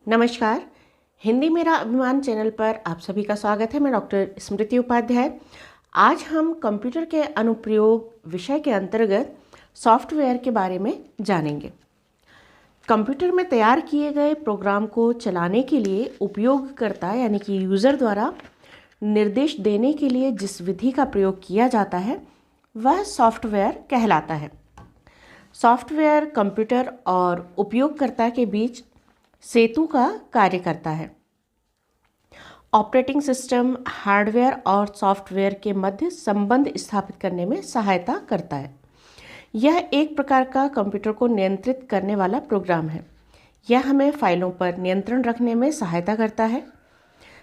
नमस्कार। हिंदी मेरा अभिमान चैनल पर आप सभी का स्वागत है। मैं डॉक्टर स्मृति उपाध्याय। आज हम कंप्यूटर के अनुप्रयोग विषय के अंतर्गत सॉफ्टवेयर के बारे में जानेंगे। कंप्यूटर में तैयार किए गए प्रोग्राम को चलाने के लिए उपयोगकर्ता यानी कि यूज़र द्वारा निर्देश देने के लिए जिस विधि का प्रयोग किया जाता है वह सॉफ्टवेयर कहलाता है। सॉफ्टवेयर कंप्यूटर और उपयोगकर्ता के बीच सेतु का कार्य करता है। ऑपरेटिंग सिस्टम हार्डवेयर और सॉफ्टवेयर के मध्य संबंध स्थापित करने में सहायता करता है। यह एक प्रकार का कंप्यूटर को नियंत्रित करने वाला प्रोग्राम है। यह हमें फाइलों पर नियंत्रण रखने में सहायता करता है।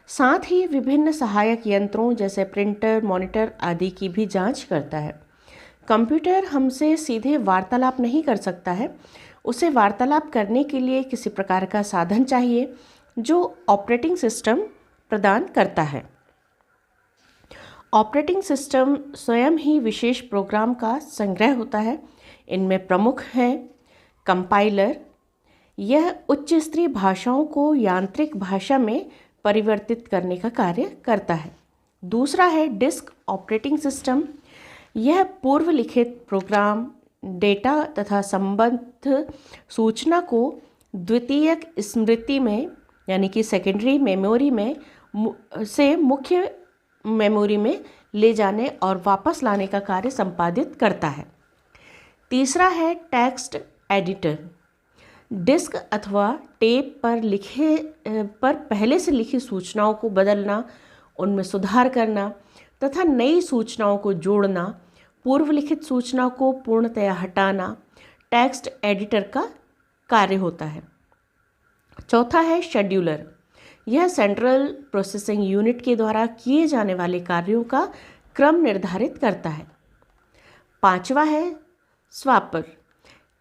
साथ ही विभिन्न सहायक यंत्रों जैसे प्रिंटर, मॉनिटर आदि की भी जांच करता है। कंप्यूटर हमसे सीधे वार्तालाप नहीं कर सकता है। उसे वार्तालाप करने के लिए किसी प्रकार का साधन चाहिए जो ऑपरेटिंग सिस्टम प्रदान करता है। ऑपरेटिंग सिस्टम स्वयं ही विशेष प्रोग्राम का संग्रह होता है। इनमें प्रमुख हैं कंपाइलर, यह उच्च स्तरीय भाषाओं को यांत्रिक भाषा में परिवर्तित करने का कार्य करता है। दूसरा है डिस्क ऑपरेटिंग सिस्टम, यह पूर्व लिखित प्रोग्राम, डेटा तथा संबद्ध सूचना को द्वितीयक स्मृति में यानी कि सेकेंडरी मेमोरी में से मुख्य मेमोरी में ले जाने और वापस लाने का कार्य संपादित करता है। तीसरा है टेक्स्ट एडिटर, डिस्क अथवा टेप पर पहले से लिखी सूचनाओं को बदलना, उनमें सुधार करना तथा नई सूचनाओं को जोड़ना, पूर्व लिखित सूचना को पूर्णतया हटाना टेक्स्ट एडिटर का कार्य होता है। चौथा है शेड्यूलर, यह सेंट्रल प्रोसेसिंग यूनिट के द्वारा किए जाने वाले कार्यों का क्रम निर्धारित करता है। पांचवा है स्वैपर,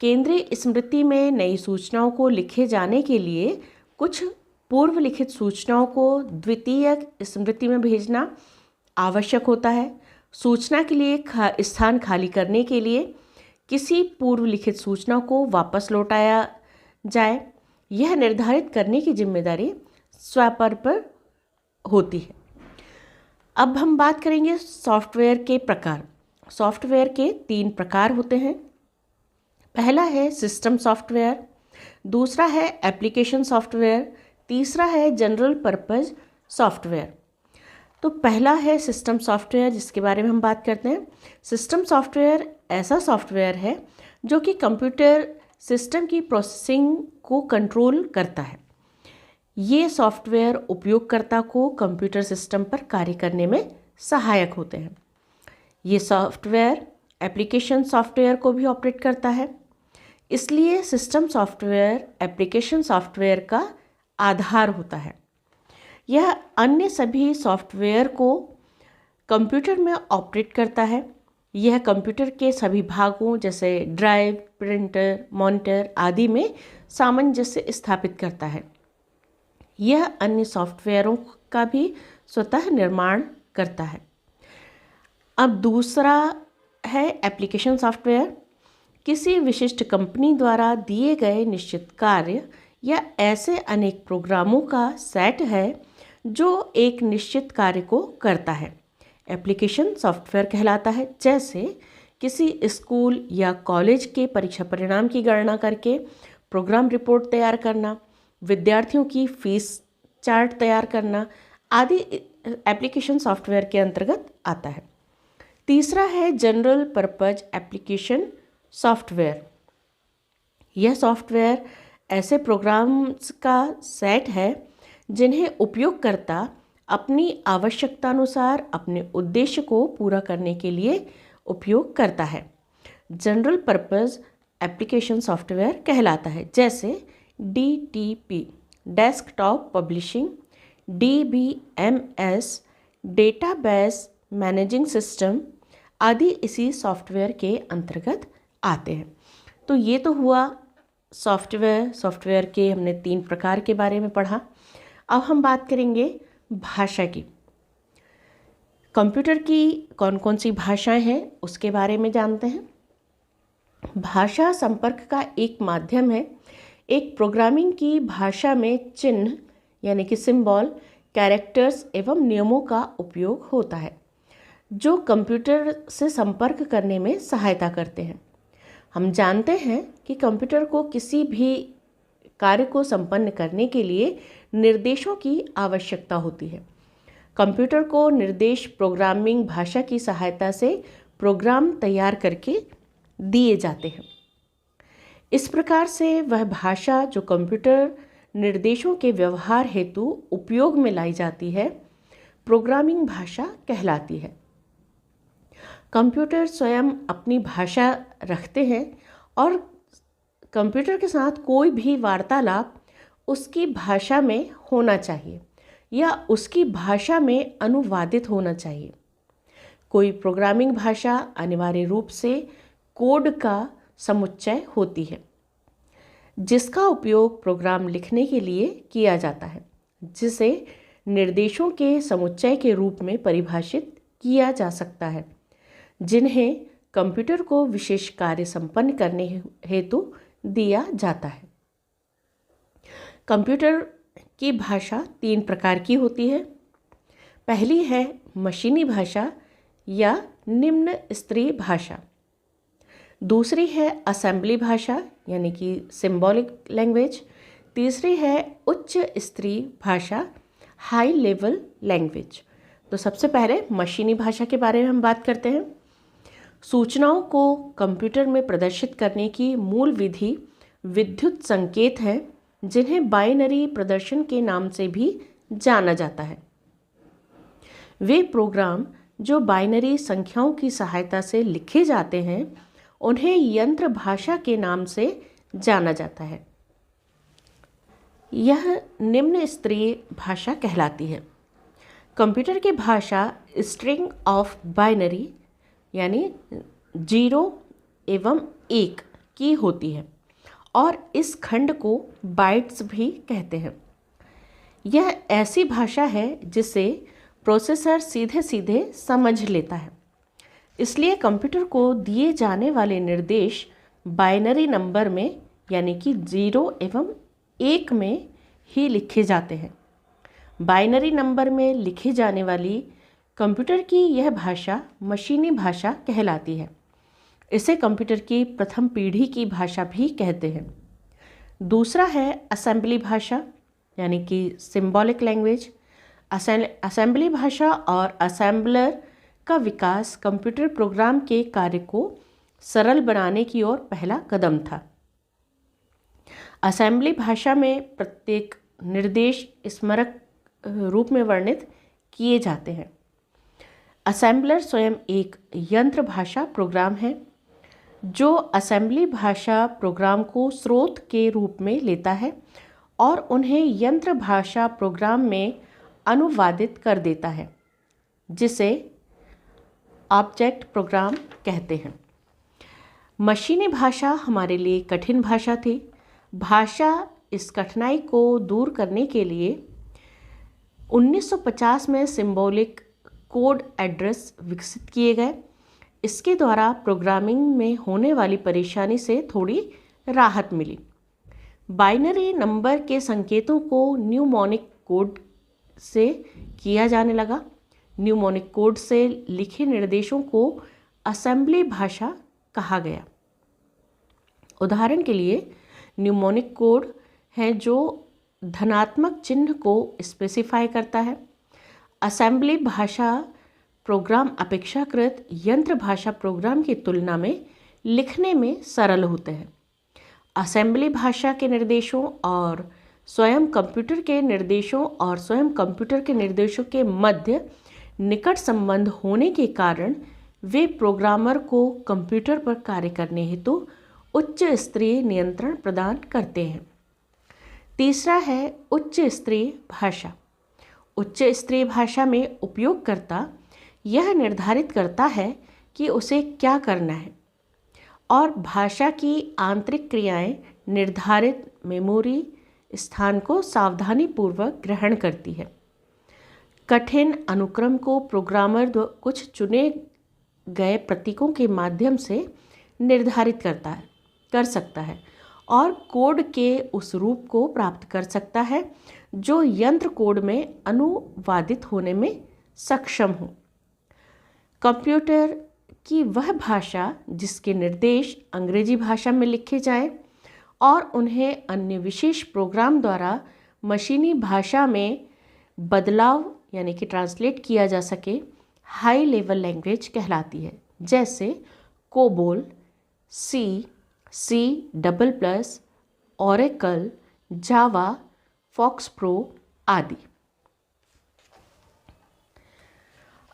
केंद्रीय स्मृति में नई सूचनाओं को लिखे जाने के लिए कुछ पूर्व लिखित सूचनाओं को द्वितीयक स्मृति में भेजना आवश्यक होता है। सूचना के लिए स्थान खाली करने के लिए किसी पूर्व लिखित सूचना को वापस लौटाया जाए, यह निर्धारित करने की जिम्मेदारी स्वैपर पर होती है। अब हम बात करेंगे सॉफ्टवेयर के प्रकार। सॉफ्टवेयर के 3 प्रकार होते हैं। पहला है सिस्टम सॉफ्टवेयर, दूसरा है एप्लीकेशन सॉफ्टवेयर, तीसरा है जनरल पर्पस सॉफ्टवेयर। तो पहला है सिस्टम सॉफ्टवेयर, जिसके बारे में हम बात करते हैं। सिस्टम सॉफ्टवेयर ऐसा सॉफ्टवेयर है जो कि कंप्यूटर सिस्टम की प्रोसेसिंग को कंट्रोल करता है। ये सॉफ्टवेयर उपयोगकर्ता को कंप्यूटर सिस्टम पर कार्य करने में सहायक होते हैं। ये सॉफ्टवेयर एप्लीकेशन सॉफ्टवेयर को भी ऑपरेट करता है। इसलिए सिस्टम सॉफ्टवेयर एप्लीकेशन सॉफ्टवेयर का आधार होता है। यह अन्य सभी सॉफ्टवेयर को कंप्यूटर में ऑपरेट करता है। यह कंप्यूटर के सभी भागों जैसे ड्राइव, प्रिंटर, मॉनिटर आदि में सामंजस्य स्थापित करता है। यह अन्य सॉफ्टवेयरों का भी स्वतः निर्माण करता है। अब दूसरा है एप्लीकेशन सॉफ्टवेयर, किसी विशिष्ट कंपनी द्वारा दिए गए निश्चित कार्य या ऐसे अनेक प्रोग्रामों का सेट है जो एक निश्चित कार्य को करता है, एप्लीकेशन सॉफ्टवेयर कहलाता है। जैसे किसी स्कूल या कॉलेज के परीक्षा परिणाम की गणना करके प्रोग्राम रिपोर्ट तैयार करना, विद्यार्थियों की फीस चार्ट तैयार करना आदि एप्लीकेशन सॉफ्टवेयर के अंतर्गत आता है। तीसरा है जनरल पर्पज एप्लीकेशन सॉफ्टवेयर। यह सॉफ्टवेयर ऐसे प्रोग्राम्स का सेट है जिन्हें उपयोगकर्ता अपनी आवश्यकतानुसार अपने उद्देश्य को पूरा करने के लिए उपयोग करता है। जनरल पर्पस एप्लीकेशन सॉफ्टवेयर कहलाता है। जैसे DTP desktop publishing, DBMS database managing system आदि इसी सॉफ्टवेयर के अंतर्गत आते हैं। तो ये तो हुआ सॉफ्टवेयर के हमने 3 प्रकार के बारे में पढ़ा। अब हम बात करेंगे भाषा की। कंप्यूटर की कौन कौन सी भाषाएं हैं उसके बारे में जानते हैं। भाषा संपर्क का एक माध्यम है। एक प्रोग्रामिंग की भाषा में चिन्ह यानी कि सिंबल, कैरेक्टर्स एवं नियमों का उपयोग होता है जो कंप्यूटर से संपर्क करने में सहायता करते हैं। हम जानते हैं कि कंप्यूटर को किसी भी कार्य को संपन्न करने के लिए निर्देशों की आवश्यकता होती है। कंप्यूटर को निर्देश प्रोग्रामिंग भाषा की सहायता से प्रोग्राम तैयार करके दिए जाते हैं। इस प्रकार से वह भाषा जो कंप्यूटर निर्देशों के व्यवहार हेतु उपयोग में लाई जाती है, प्रोग्रामिंग भाषा कहलाती है। कंप्यूटर स्वयं अपनी भाषा रखते हैं और कंप्यूटर के साथ कोई भी वार्तालाप उसकी भाषा में होना चाहिए या उसकी भाषा में अनुवादित होना चाहिए। कोई प्रोग्रामिंग भाषा अनिवार्य रूप से कोड का समुच्चय होती है जिसका उपयोग प्रोग्राम लिखने के लिए किया जाता है, जिसे निर्देशों के समुच्चय के रूप में परिभाषित किया जा सकता है, जिन्हें कंप्यूटर को विशेष कार्य संपन्न करने हेतु दिया जाता है। कंप्यूटर की भाषा 3 प्रकार की होती है। पहली है मशीनी भाषा या निम्न स्तरीय भाषा। दूसरी है असेंबली भाषा यानी कि सिंबॉलिक लैंग्वेज। तीसरी है उच्च स्तरीय भाषा, हाई लेवल लैंग्वेज। तो सबसे पहले मशीनी भाषा के बारे में हम बात करते हैं। सूचनाओं को कंप्यूटर में प्रदर्शित करने की मूल विधि विद्युत संकेत है, जिन्हें बाइनरी प्रदर्शन के नाम से भी जाना जाता है। वे प्रोग्राम जो बाइनरी संख्याओं की सहायता से लिखे जाते हैं, उन्हें यंत्र भाषा के नाम से जाना जाता है। यह निम्न स्तरीय भाषा कहलाती है। कंप्यूटर की भाषा स्ट्रिंग ऑफ बाइनरी यानी 0 एवं 1 की होती है और इस खंड को बाइट्स भी कहते हैं। यह ऐसी भाषा है जिसे प्रोसेसर सीधे सीधे समझ लेता है। इसलिए कंप्यूटर को दिए जाने वाले निर्देश बाइनरी नंबर में यानी कि 0 एवं 1 में ही लिखे जाते हैं। बाइनरी नंबर में लिखी जाने वाली कंप्यूटर की यह भाषा मशीनी भाषा कहलाती है। इसे कंप्यूटर की प्रथम पीढ़ी की भाषा भी कहते हैं। दूसरा है असेंबली भाषा यानी कि सिंबॉलिक लैंग्वेज। असेंबली भाषा और असेंबलर का विकास कंप्यूटर प्रोग्राम के कार्य को सरल बनाने की ओर पहला कदम था। असेंबली भाषा में प्रत्येक निर्देश स्मारक रूप में वर्णित किए जाते हैं। असेंबलर स्वयं एक यंत्र भाषा प्रोग्राम है जो असेंबली भाषा प्रोग्राम को स्रोत के रूप में लेता है और उन्हें यंत्र भाषा प्रोग्राम में अनुवादित कर देता है, जिसे ऑब्जेक्ट प्रोग्राम कहते हैं। मशीनी भाषा हमारे लिए कठिन भाषा थी। भाषा इस कठिनाई को दूर करने के लिए 1950 में सिंबॉलिक कोड एड्रेस विकसित किए गए। इसके द्वारा प्रोग्रामिंग में होने वाली परेशानी से थोड़ी राहत मिली। बाइनरी नंबर के संकेतों को न्यूमोनिक कोड से किया जाने लगा। न्यूमोनिक कोड से लिखे निर्देशों को असेंबली भाषा कहा गया। उदाहरण के लिए न्यूमोनिक कोड है जो धनात्मक चिन्ह को स्पेसिफाई करता है। असेंबली भाषा प्रोग्राम अपेक्षाकृत यंत्र भाषा प्रोग्राम की तुलना में लिखने में सरल होते हैं। असेंबली भाषा के निर्देशों और स्वयं कंप्यूटर के निर्देशों के मध्य निकट संबंध होने के कारण वे प्रोग्रामर को कंप्यूटर पर कार्य करने हेतु उच्च स्तरीय नियंत्रण प्रदान करते हैं। तीसरा है उच्च स्तरीय भाषा। उच्च स्तरीय भाषा में उपयोगकर्ता यह निर्धारित करता है कि उसे क्या करना है और भाषा की आंतरिक क्रियाएं निर्धारित मेमोरी स्थान को सावधानीपूर्वक ग्रहण करती है। कठिन अनुक्रम को प्रोग्रामर कुछ चुने गए प्रतीकों के माध्यम से निर्धारित कर सकता है और कोड के उस रूप को प्राप्त कर सकता है जो यंत्र कोड में अनुवादित होने में सक्षम हो। कंप्यूटर की वह भाषा जिसके निर्देश अंग्रेजी भाषा में लिखे जाएं और उन्हें अन्य विशेष प्रोग्राम द्वारा मशीनी भाषा में बदलाव यानी कि ट्रांसलेट किया जा सके, हाई लेवल लैंग्वेज कहलाती है, जैसे कोबोल, C++, ओरेकल, जावा, फॉक्स प्रो आदि।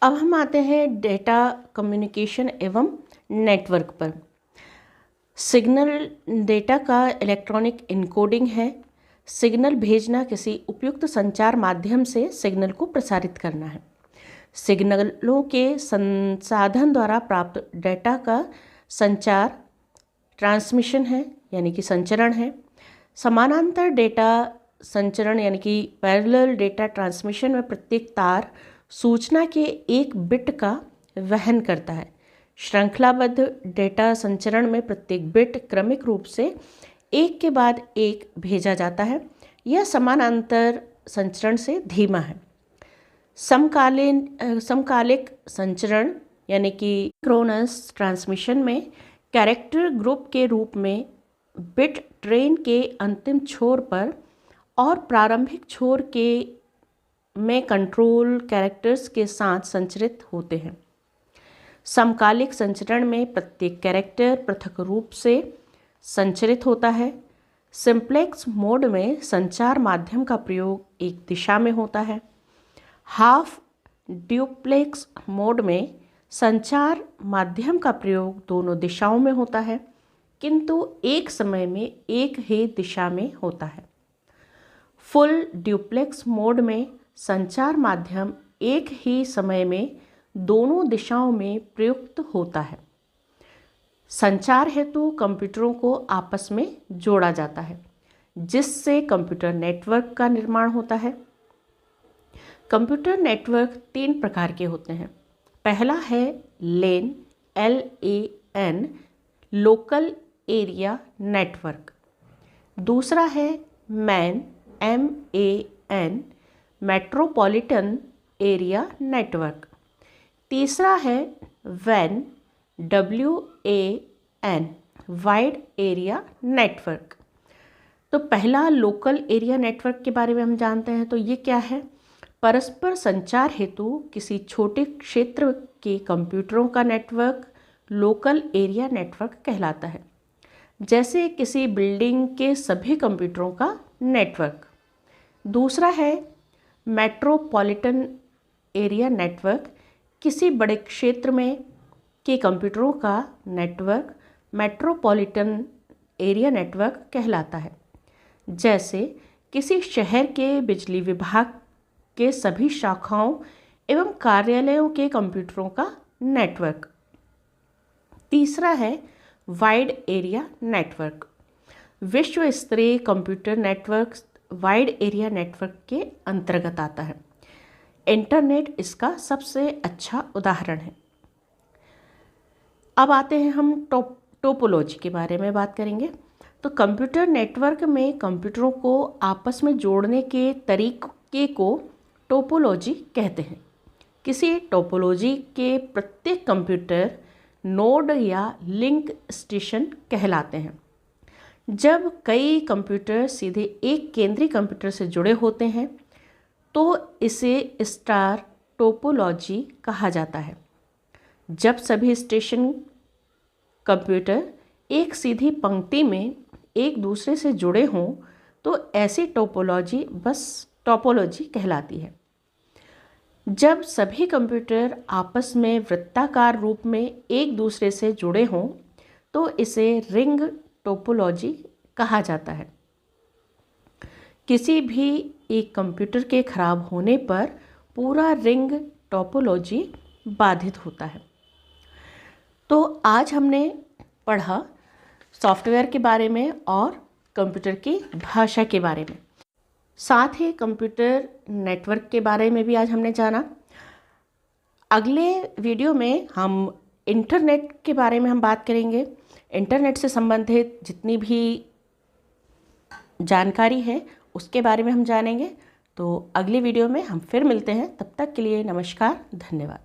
अब हम आते हैं डेटा कम्युनिकेशन एवं नेटवर्क पर। सिग्नल डेटा का इलेक्ट्रॉनिक इनकोडिंग है। सिग्नल भेजना किसी उपयुक्त संचार माध्यम से सिग्नल को प्रसारित करना है। सिग्नलों के संसाधन द्वारा प्राप्त डेटा का संचार ट्रांसमिशन है यानी कि संचरण है। समानांतर डेटा संचरण यानी कि पैरेलल डेटा ट्रांसमिशन में प्रत्येक तार सूचना के एक बिट का वहन करता है। श्रृंखलाबद्ध डेटा संचरण में प्रत्येक बिट क्रमिक रूप से एक के बाद एक भेजा जाता है। यह समानांतर संचरण से धीमा है। समकालिक संचरण यानी कि सिंक्रोनस ट्रांसमिशन में कैरेक्टर ग्रुप के रूप में बिट ट्रेन के अंतिम छोर पर और प्रारंभिक छोर के में कंट्रोल कैरेक्टर्स के साथ संचरित होते हैं। समकालिक संचरण में प्रत्येक कैरेक्टर पृथक रूप से संचरित होता है। सिंप्लेक्स मोड में संचार माध्यम का प्रयोग एक दिशा में होता है। हाफ ड्यूप्लेक्स मोड में संचार माध्यम का प्रयोग दोनों दिशाओं में होता है, किंतु एक समय में एक ही दिशा में होता है। फुल ड्यूप्लेक्स मोड में संचार माध्यम एक ही समय में दोनों दिशाओं में प्रयुक्त होता है। संचार हेतु कंप्यूटरों को आपस में जोड़ा जाता है, जिससे कंप्यूटर नेटवर्क का निर्माण होता है। कंप्यूटर नेटवर्क 3 प्रकार के होते हैं। पहला है LAN, LAN, local area network. दूसरा है MAN, MAN, metropolitan area network. तीसरा है WAN, WAN, wide area network. तो पहला लोकल एरिया नेटवर्क के बारे में हम जानते हैं। तो ये क्या है? परस्पर संचार हेतु किसी छोटे क्षेत्र के कंप्यूटरों का नेटवर्क लोकल एरिया नेटवर्क कहलाता है, जैसे किसी बिल्डिंग के सभी कंप्यूटरों का नेटवर्क। दूसरा है मेट्रोपॉलिटन एरिया नेटवर्क, किसी बड़े क्षेत्र में के कंप्यूटरों का नेटवर्क मेट्रोपॉलिटन एरिया नेटवर्क कहलाता है, जैसे किसी शहर के बिजली विभाग के सभी शाखाओं एवं कार्यालयों के कंप्यूटरों का नेटवर्क। तीसरा है वाइड एरिया नेटवर्क। विश्व स्तरीय computer network wide area network के अंतर्गत आता है। इंटरनेट इसका सबसे अच्छा उदाहरण है। अब आते हैं हम टोपोलॉजी के बारे में बात करेंगे। तो कंप्यूटर नेटवर्क में कंप्यूटरों को आपस में जोड़ने के तरीके को टोपोलॉजी कहते हैं। किसी टोपोलॉजी के प्रत्येक कंप्यूटर नोड या लिंक स्टेशन कहलाते हैं। जब कई कंप्यूटर सीधे एक केंद्रीय कंप्यूटर से जुड़े होते हैं तो इसे स्टार टोपोलॉजी कहा जाता है। जब सभी स्टेशन कंप्यूटर एक सीधी पंक्ति में एक दूसरे से जुड़े हों तो ऐसी टोपोलॉजी बस टोपोलॉजी कहलाती है। जब सभी कंप्यूटर आपस में वृत्ताकार रूप में एक दूसरे से जुड़े हों तो इसे रिंग टोपोलॉजी कहा जाता है। किसी भी एक कंप्यूटर के खराब होने पर पूरा रिंग टोपोलॉजी बाधित होता है। तो आज हमने पढ़ा सॉफ्टवेयर के बारे में और कंप्यूटर की भाषा के बारे में, साथ ही कंप्यूटर नेटवर्क के बारे में भी आज हमने जाना। अगले वीडियो में हम इंटरनेट के बारे में हम बात करेंगे। इंटरनेट से संबंधित जितनी भी जानकारी है उसके बारे में हम जानेंगे। तो अगली वीडियो में हम फिर मिलते हैं, तब तक के लिए नमस्कार, धन्यवाद।